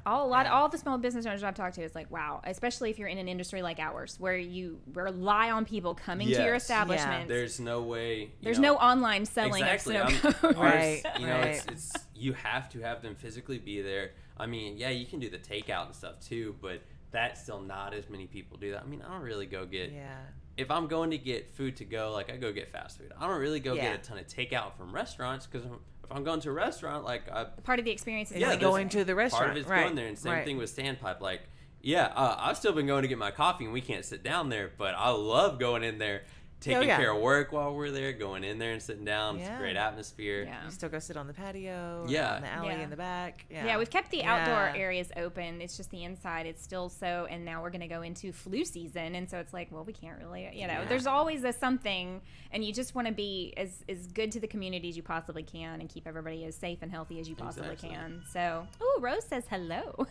all the small business owners I've talked to is like, wow, especially if you're in an industry like ours where you rely on people coming to your establishment. There's no way. There's no online selling of snow cones. Right. It's you have to have them physically be there. I mean, you can do the takeout and stuff too, but that's still not as many people do that. I mean, I don't really go get. Yeah. If I'm going to get food to go, like I go get fast food. I don't really go get a ton of takeout from restaurants because if I'm going to a restaurant, like part of the experience is going to the restaurant. Part of it's going there, and same thing with Standpipe. Like, I've still been going to get my coffee, and we can't sit down there, but I love going in there, taking care of work while we're there, going in there and sitting down. It's a great atmosphere. You still go sit on the patio, on the alley in the back. Yeah, we've kept the outdoor areas open. It's just the inside. It's still so, and now we're going to go into flu season, and so it's like, well, we can't really, there's always something, and you just want to be as good to the community as you possibly can and keep everybody as safe and healthy as you possibly can. So, Rose says hello.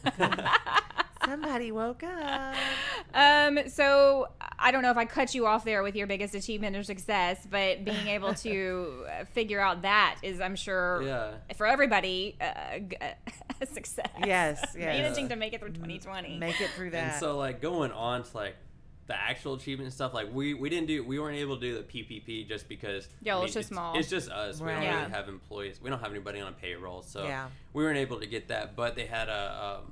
Somebody woke up. So I don't know if I cut you off there with your biggest achievement or success, but being able to figure out that is, I'm sure, for everybody, a success. Yes. Managing to make it through 2020. Make it through that. And so, like, going on to, like, the actual achievement and stuff, like, we weren't able to do the PPP just because it's just small. It's just us. We don't really have employees. We don't have anybody on payroll, so we weren't able to get that. But they had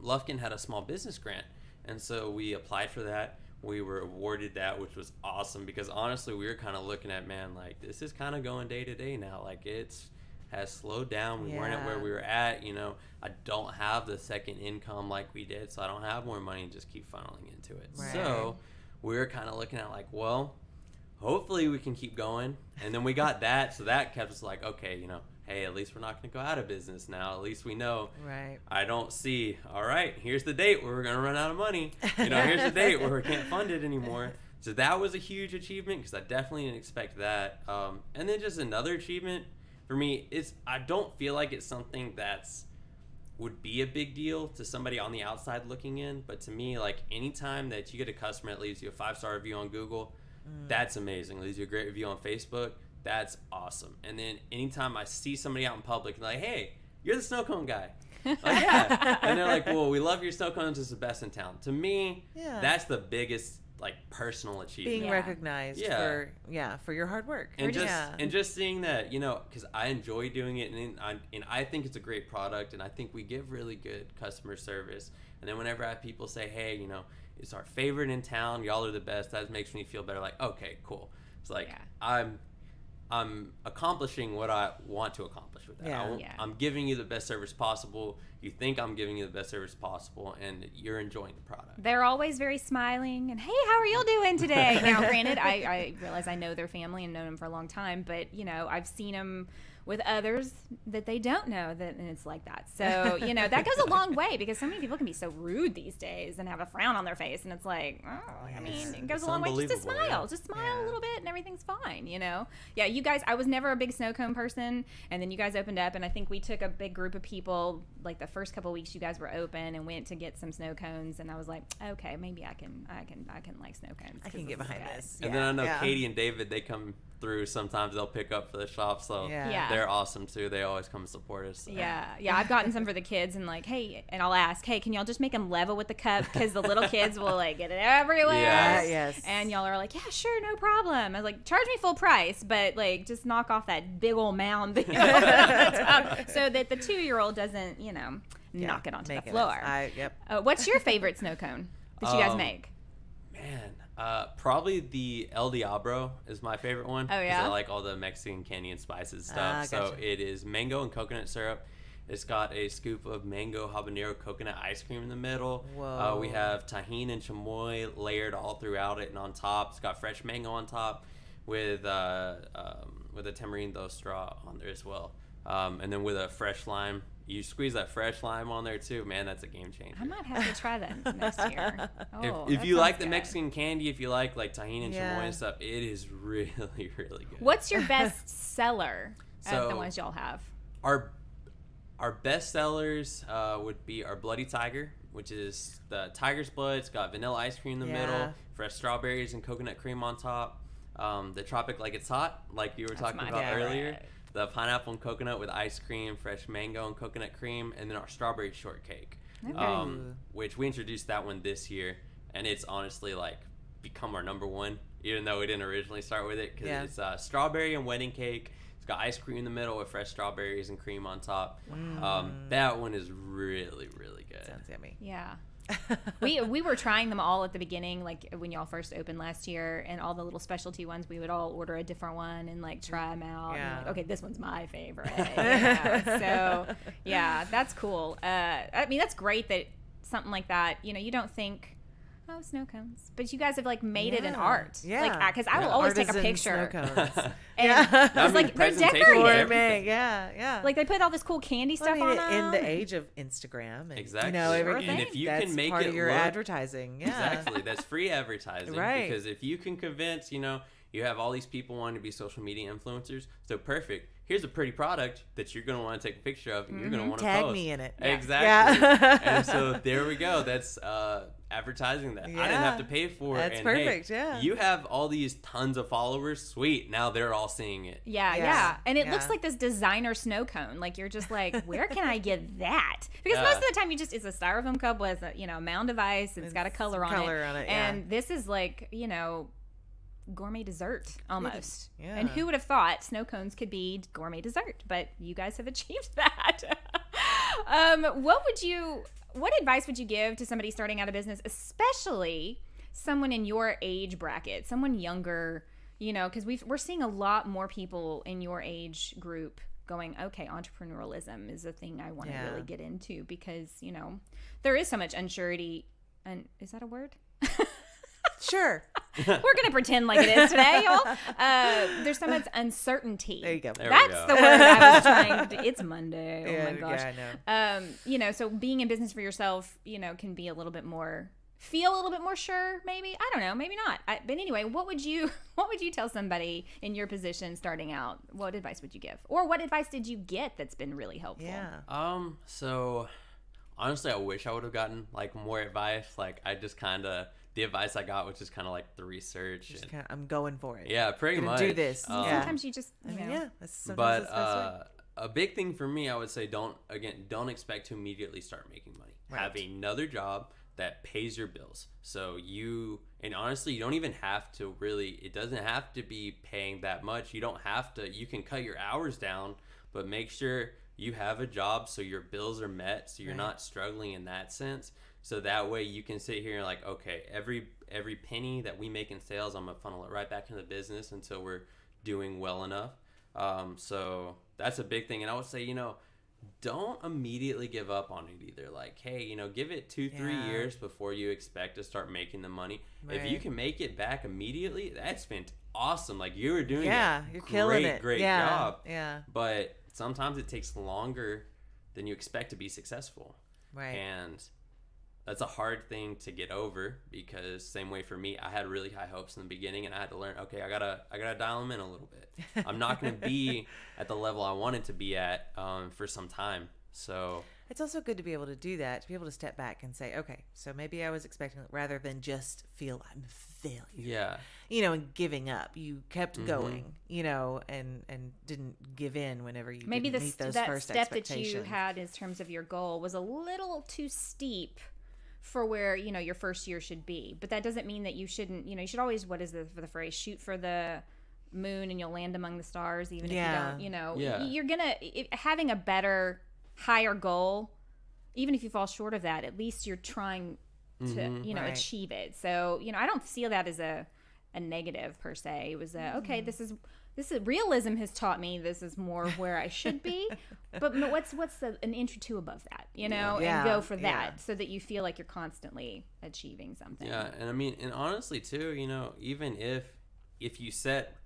Lufkin had a small business grant, and so we applied for that. We were awarded that, which was awesome because honestly, we were kind of looking at, man, like, this is kind of going day to day now. Like, has slowed down. We weren't at where we were at. I don't have the second income like we did, so I don't have more money and just keep funneling into it. Right. So we were kind of looking at, like, well, hopefully we can keep going. And then we got that, so that kept us like, okay, hey, at least we're not going to go out of business now. At least we know. Right. I don't see, all right, here's the date where we're going to run out of money. Here's the date where we can't fund it anymore. So that was a huge achievement because I definitely didn't expect that. And then just another achievement for me is I don't feel like it's something that's would be a big deal to somebody on the outside looking in, but to me, like, anytime that you get a customer that leaves you a 5-star review on Google, that's amazing. Leaves you a great review on Facebook, that's awesome. And then anytime I see somebody out in public and like, hey, you're the snow cone guy. Like, and they're like, well, we love your snow cones, it's the best in town. To me, that's the biggest, like, personal achievement. Being recognized for your hard work. And just seeing that, because I enjoy doing it, and I think it's a great product, and I think we give really good customer service. And then whenever I have people say, hey, it's our favorite in town, y'all are the best, that makes me feel better. Like, okay, cool. It's like, I'm accomplishing what I want to accomplish with that. I'm giving you the best service possible. You think I'm giving you the best service possible, and you're enjoying the product. They're always very smiling and, hey, how are you doing today? Now, granted, I realize I know their family and known them for a long time, but, I've seen them with others that they don't know, and it's like that. So, that goes a long way, because so many people can be so rude these days and have a frown on their face, and it's like, it goes a long way just to smile. Yeah. Just smile a little bit and everything's fine, Yeah, you guys, I was never a big snow cone person, and then you guys opened up, and I think we took a big group of people, like the first couple of weeks you guys were open, and went to get some snow cones, and I was like, okay, maybe I can like snow cones. I can get behind this. And then I know Katie and David, they come through sometimes. They'll pick up for the shop, so they're awesome too. They always come support us. So. Yeah, I've gotten some for the kids, and like, hey, and I'll ask, hey, can y'all just make them level with the cup, because the little kids will like get it everywhere. Yes. And y'all are like, yeah, sure, no problem. I was like, charge me full price, but like just knock off that big old mound so that the 2-year-old doesn't, knock it onto the floor. What's your favorite snow cone that you guys make? Man, probably the El Diablo is my favorite one. Oh, yeah? I like all the Mexican candy and spices stuff. Gotcha. So it is mango and coconut syrup. It's got a scoop of mango habanero coconut ice cream in the middle. Whoa. We have tahini and chamoy layered all throughout it, and on top it's got fresh mango on top with a tamarindo straw on there as well. And then with a fresh lime. You squeeze that fresh lime on there too, man. That's a game changer. I might have to try that next year. If you like the Mexican candy, if you like tahini and chamoy and stuff, it is really, really good. What's your best seller of the ones y'all have? Our best sellers would be our Bloody Tiger, which is the tiger's blood. It's got vanilla ice cream in the middle, fresh strawberries and coconut cream on top. The Tropic Like It's Hot, like you were talking about earlier. The pineapple and coconut with ice cream, fresh mango and coconut cream, and then our strawberry shortcake, which we introduced that one this year, and it's honestly like become our number one, even though we didn't originally start with it, because it's strawberry and wedding cake. It's got ice cream in the middle with fresh strawberries and cream on top. That one is really, really good. Sounds yummy. Yeah. we were trying them all at the beginning, like when y'all first opened last year, and all the little specialty ones, we would all order a different one and like try them out. And like, okay, this one's my favorite. So that's cool. I mean, that's great that something like that, you don't think, oh, snow cones, but you guys have like made it an art. Like, because I will always take a picture. Snow cones. And it's like they're decorated. Like they put all this cool candy stuff on them. In the age of Instagram, and, exactly. Everything. And if you that's can make part it of your look, advertising, exactly, that's free advertising, right? Because if you can convince, you have all these people wanting to be social media influencers, so perfect. Here's a pretty product that you're going to want to take a picture of, and you're going to want to post. Tag me in it. Exactly. And so there we go. That's advertising that. I didn't have to pay for it. That's perfect. Hey, you have all these tons of followers. Sweet. Now they're all seeing it. Yeah. And it looks like this designer snow cone. Like you're just like, where can I get that? Because most of the time it's a styrofoam cup with a mound of ice. It's got a color on it. And this is like, gourmet dessert almost. And who would have thought snow cones could be gourmet dessert? But you guys have achieved that. What advice would you give to somebody starting out a business, especially someone in your age bracket, someone younger, because we're seeing a lot more people in your age group going, okay, entrepreneurialism is a thing I want to really get into, because, there is so much unsurety. And is that a word? Sure. We're going to pretend like it is today, y'all. There's so much uncertainty. There you go. That's the word I was trying to. It's Monday. Oh my gosh. Yeah, I know. So being in business for yourself, can be a little bit more sure, maybe. I don't know, maybe not. But anyway, what would you tell somebody in your position starting out? What advice would you give? Or what advice did you get that's been really helpful? Yeah. So honestly, I wish I would have gotten like more advice. Like I just kind of, the advice I got was just kind of like the research. I'm going for it. Yeah, pretty much. Do this. Sometimes you just, But a big thing for me, I would say, don't expect to immediately start making money. Right. Have another job that pays your bills. So and honestly, you don't even have to it doesn't have to be paying that much. You don't have to, you can cut your hours down, but make sure you have a job so your bills are met, so you're not struggling in that sense. So that way you can sit here and like, okay, every penny that we make in sales, I'm gonna funnel it right back into the business until we're doing well enough. So that's a big thing. And I would say, you know, don't immediately give up on it either. Like, hey, you know, give it 2-3 years before you expect to start making the money. Right. If you can make it back immediately, that's awesome. Like, you were doing you're killing it. Great job. Yeah. But sometimes it takes longer than you expect to be successful. Right. And that's a hard thing to get over, because same way for me, I had really high hopes in the beginning, and I had to learn, okay, I gotta dial them in a little bit. I'm not going to be at the level I wanted to be at for some time. So it's also good to be able to do that, to be able to step back and say, okay, so maybe I was expecting, rather than just feel I'm a failure. Yeah. You know, and giving up. You kept going, you know, and didn't give in whenever you maybe didn't meet those that first step expectations. that you had in terms of your goal was a little too steep for where, you know, your first year should be. But that doesn't mean that you shouldn't, you know, you should always, what is the phrase, shoot for the moon and you'll land among the stars, even if you don't, you know. You're gonna, having a better, higher goal, even if you fall short of that, at least you're trying to, you know, achieve it. So, you know, I don't see that as a negative per se. It was okay, this is realism has taught me this is more where I should be, but what's an inch or two above that, you know, and go for that so that you feel like you're constantly achieving something. Yeah, and I mean, and honestly too, you know, even if you set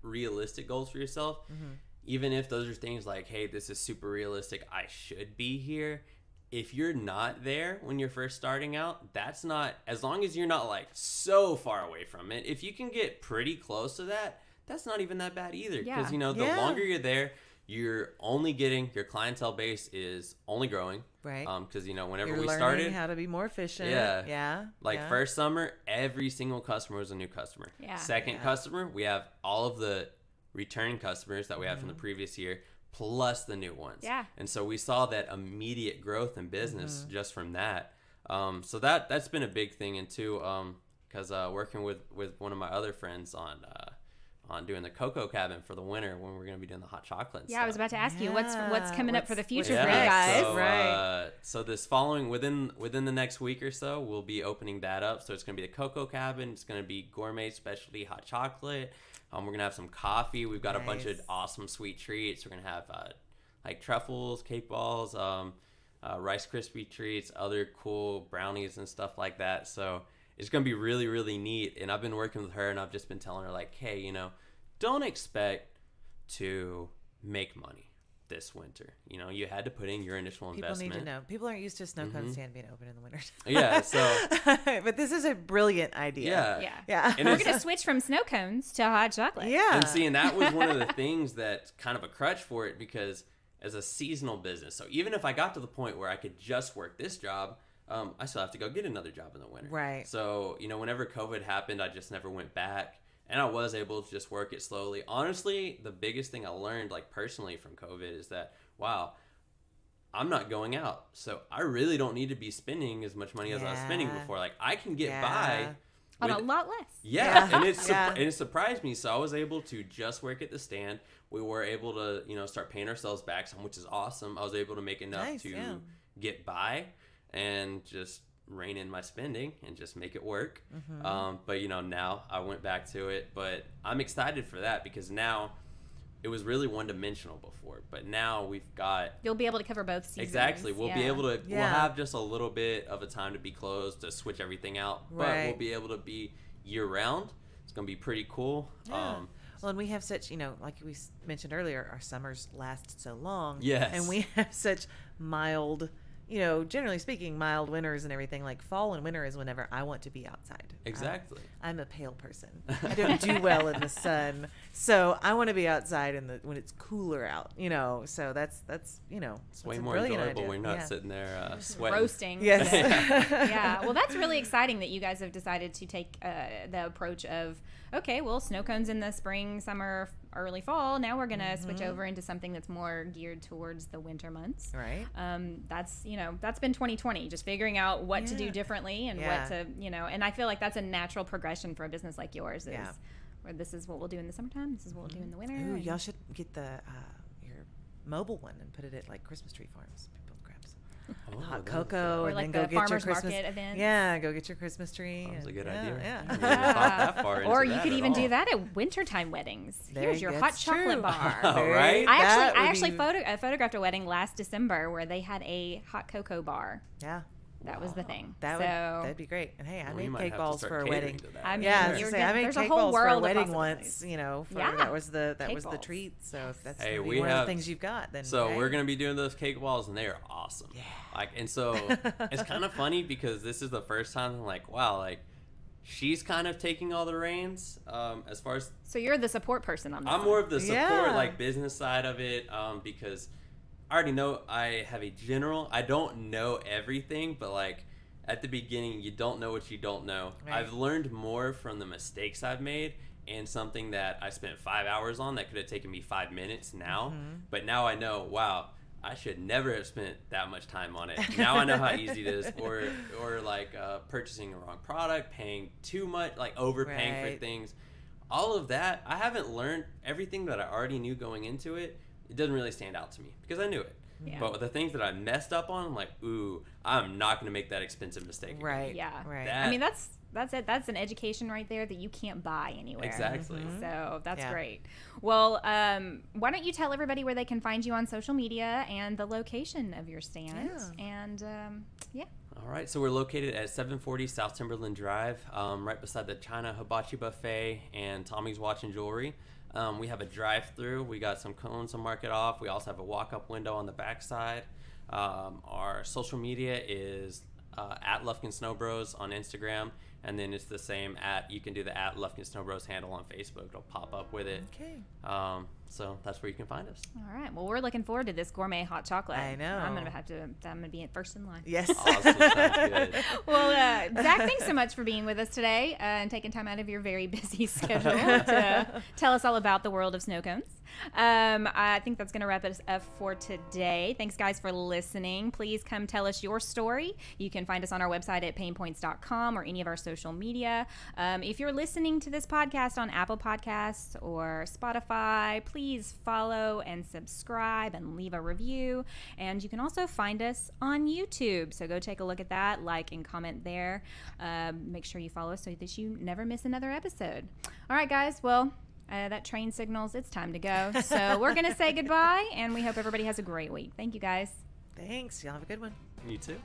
realistic goals for yourself, even if those are things like, hey, this is super realistic, I should be here. If you're not there when you're first starting out, that's not, as long as you're not like so far away from it, if you can get pretty close to that, that's not even that bad either. Because, you know, the longer you're there, you're only getting, your clientele base is only growing. Right. Because, you know, whenever you're we learning started, how to be more efficient. First summer, every single customer was a new customer. Second customer, we have all of the returning customers that we had from the previous year, plus the new ones. And so we saw that immediate growth in business just from that. So that's been a big thing. And too, because working with one of my other friends on doing the cocoa cabin for the winter, when we're going to be doing the hot chocolate. I was about to ask you what's coming up for the future for you guys. So, so this following within the next week or so, we'll be opening that up. So it's going to be the cocoa cabin. It's going to be gourmet specialty hot chocolate. We're going to have some coffee. We've got a bunch of awesome sweet treats. We're going to have like truffles, cake balls, Rice Krispie treats, other cool brownies and stuff like that. So it's going to be really, really neat. And I've been working with her, and I've just been telling her, like, hey, you know, don't expect to make money this winter. You know, you had to put in your initial investment. People need to know. People aren't used to snow cone stand being open in the winter. But this is a brilliant idea. Yeah. And we're going to switch from snow cones to hot chocolate. And see, and that was one of the things that's kind of a crutch for it, because as a seasonal business, so even if I got to the point where I could just work this job, I still have to go get another job in the winter. Right. So, you know, whenever COVID happened, I just never went back. And I was able to just work it slowly. Honestly, the biggest thing I learned, like personally from COVID, is that, wow, I'm not going out. So I really don't need to be spending as much money as I was spending before. Like, I can get by on a lot less. And it surprised me. So I was able to just work at the stand. We were able to, you know, start paying ourselves back some, which is awesome. I was able to make enough to get by and just rein in my spending and just make it work. But, you know, now I went back to it. But I'm excited for that, because now it was really one-dimensional before. But now we've got... You'll be able to cover both seasons. Exactly. We'll be able to... We'll have just a little bit of a time to be closed, to switch everything out. But we'll be able to be year-round. It's going to be pretty cool. Well, and we have such, you know, like we mentioned earlier, our summers last so long. And we have such mild... You know, generally speaking, mild winters and everything. Like fall and winter is whenever I want to be outside. Exactly. I'm a pale person. I don't do well in the sun, so I want to be outside when it's cooler out. You know, so that's you know, it's way more enjoyable when you're not sitting there sweating, roasting. Well, that's really exciting that you guys have decided to take the approach of, okay, well, snow cones in the spring, summer, early fall. Now we're gonna switch over into something that's more geared towards the winter months. Right. That's, you know, that's been 2020, just figuring out what to do differently and what to, you know, and I feel like that's a natural progression for a business like yours, is where this is what we'll do in the summertime, this is what we'll do in the winter. Ooh, y'all should get the your mobile one and put it at like Christmas tree farms. People grab some. hot cocoa, or and like then the go get your farmers Christmas market event. Yeah, go get your Christmas tree. That was a good idea. Yeah. I didn't even thought that far into Or you that could at even all. do that at wintertime weddings. Here's your hot chocolate bar. All right. I actually photographed a wedding last December where they had a hot cocoa bar. Yeah. That was the thing. That'd be great. And hey, I made cake balls for a wedding. I mean, I made cake balls for a wedding once. That was the treat. So if that's one of the things you've got, then we're gonna be doing those cake balls, and they are awesome. Yeah. And so it's kind of funny because this is the first time I'm like, wow, she's kind of taking all the reins as far as. So you're the support person on this. I'm more of the support, business side of it, because. I already know I have a general. I don't know everything, but at the beginning, you don't know what you don't know. Right. I've learned more from the mistakes I've made and something that I spent 5 hours on that could have taken me 5 minutes now. Mm-hmm. But now I know, wow, I should never have spent that much time on it. Now I know how easy it is. Or purchasing the wrong product, paying too much, overpaying for things. All of that, I haven't learned everything that I already knew going into it. It doesn't really stand out to me because I knew it. Yeah. But with the things that I messed up on, I'm like, ooh, I'm not going to make that expensive mistake again. Right. Yeah. Right. I mean, that's it. That's an education right there that you can't buy anywhere. Exactly. Mm-hmm. So that's great. Well, why don't you tell everybody where they can find you on social media and the location of your stand? Yeah. And All right. So we're located at 740 South Timberland Drive, right beside the China Hibachi Buffet and Tommy's Watch and Jewelry. We have a drive-through. We got some cones to mark it off. We also have a walk-up window on the backside. Our social media is at Lufkin SnoBros on Instagram, and then it's the same you can do the at Lufkin SnoBros handle on Facebook. It'll pop up with it. Okay. So that's where you can find us. All right. Well, we're looking forward to this gourmet hot chocolate. I know. I'm gonna be first in line. Yes. Awesome. Sounds good. Well, Zach, thanks so much for being with us today and taking time out of your very busy schedule to tell us all about the world of snow cones. I think that's going to wrap us up for today. Thanks, guys, for listening. Please come tell us your story. You can find us on our website at PaynePoints.com or any of our social media. If you're listening to this podcast on Apple Podcasts or Spotify, please follow and subscribe and leave a review. And you can also find us on YouTube. So go take a look at that, like and comment there. Make sure you follow us so that you never miss another episode. All right, guys. Well, that train signals it's time to go. So we're going to say goodbye, and we hope everybody has a great week. Thank you, guys. Thanks. Y'all have a good one. You too.